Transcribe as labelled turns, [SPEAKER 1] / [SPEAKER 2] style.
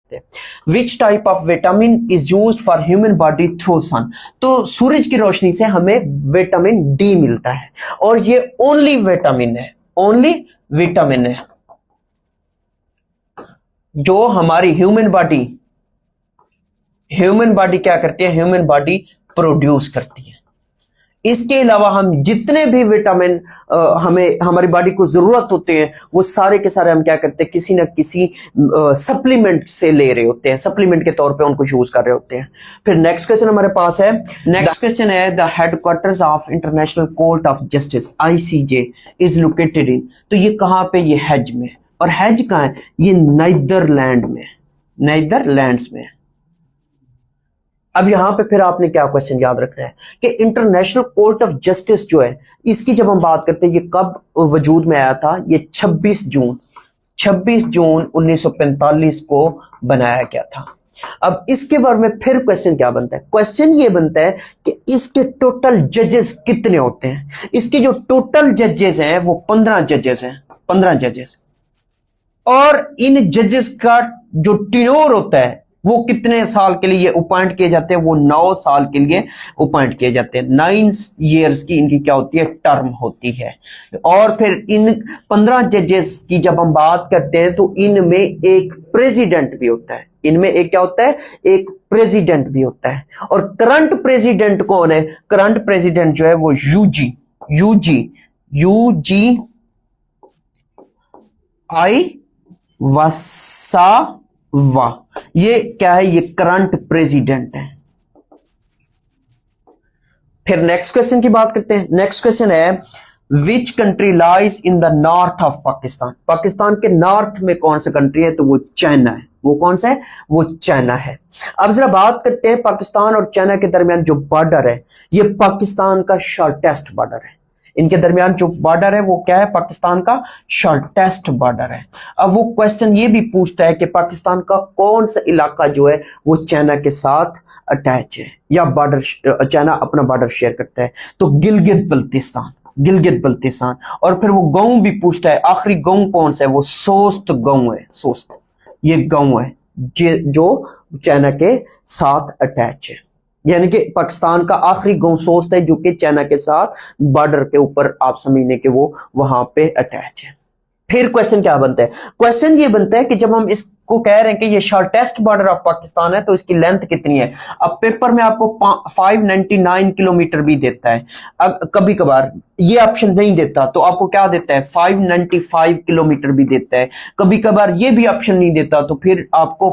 [SPEAKER 1] सकते हैं। Which type of vitamin is used for human body through sun. तो सूरज की रोशनी से हमें विटामिन डी मिलता है और ये ओनली विटामिन है, ओनली विटामिन है जो हमारी ह्यूमन बॉडी क्या करती है, ह्यूमन बॉडी प्रोड्यूस करती है। इसके अलावा हम जितने भी विटामिन हमें हमारी बॉडी को जरूरत होते हैं वो सारे के सारे हम क्या करते हैं, किसी ना किसी सप्लीमेंट से ले रहे होते हैं, सप्लीमेंट के तौर पे उनको यूज कर रहे होते हैं। फिर नेक्स्ट क्वेश्चन हमारे पास है, नेक्स्ट क्वेश्चन है the headquarters of international court of justice ICJ is located in. तो ये कहां पे, ये हेज में, और हेज कहां है, ये नीदरलैंड में, नीदरलैंड्स में। अब यहां पे फिर आपने क्या क्वेश्चन याद रखना है कि इंटरनेशनल कोर्ट ऑफ जस्टिस जो है, इसकी जब हम बात करते हैं ये कब वजूद में आया था, ये 26 जून 1945 को बनाया गया था। अब इसके बारे में फिर क्वेश्चन क्या बनता है, क्वेश्चन ये बनता है कि इसके टोटल जजेस कितने होते हैं। इसके जो टोटल जजेस हैं वो 15 जजेस हैं, 15 जजेस, और इन जजेस का जो टेन्योर होता है वो कितने साल के लिए अपॉइंट किए जाते हैं, वो 9 साल के लिए अपॉइंट किए जाते हैं। 9 इयर्स की इनकी क्या होती है, टर्म होती है। और फिर इन 15 जजेस की जब हम बात करते हैं तो इनमें एक प्रेसिडेंट भी होता है, इनमें एक क्या होता है, एक प्रेसिडेंट भी होता है। और करंट प्रेसिडेंट कौन है, करंट प्रेसिडेंट जो है वो यूजी आई वसावा, ये क्या है, ये करंट प्रेसिडेंट है। फिर नेक्स्ट क्वेश्चन की बात करते हैं। नेक्स्ट क्वेश्चन है which country lies in the north of Pakistan. Pakistan के नॉर्थ में कौन सा कंट्री है, तो वो चाइना है। वो कौन सा है, वो चाइना है। अब जरा बात करते हैं पाकिस्तान और चाइना के दरमियान जो बॉर्डर है, ये पाकिस्तान का शॉर्टेस्ट बॉर्डर है। इनके दरमियान जो बॉर्डर है वो क्या है, पाकिस्तान का शॉर्टेस्ट बॉर्डर है। अब वो क्वेश्चन ये भी पूछता है कि पाकिस्तान का कौन सा इलाका जो है वो चाइना के साथ अटैच है या बॉर्डर, चाइना अपना बॉर्डर शेयर करता है। तो गिलगित बल्तिस्तान। और फिर वो गांव भी पूछता है, आखिरी गांव कौन सा है, वो सोस्त गांव है, सोस्त ये गांव है जो चाइना के साथ अटैच है। यानी कि पाकिस्तान का आखिरी गांव सोस्त है जो कि चाइना के साथ बॉर्डर के ऊपर आप समझने के वो वहां पे अटैच है। फिर क्वेश्चन क्या बनता है, क्वेश्चन ये बनता है कि जब हम इसको कह रहे हैं कि ये शॉर्टेस्ट बॉर्डर ऑफ पाकिस्तान है तो इसकी लेंथ कितनी है। अब पेपर में आपको 599 किलोमीटर भी देता है, अब कभी कभार ये ऑप्शन नहीं देता तो आपको क्या देता है, 595 किलोमीटर भी देता है। कभी कभार ये भी ऑप्शन नहीं देता तो फिर आपको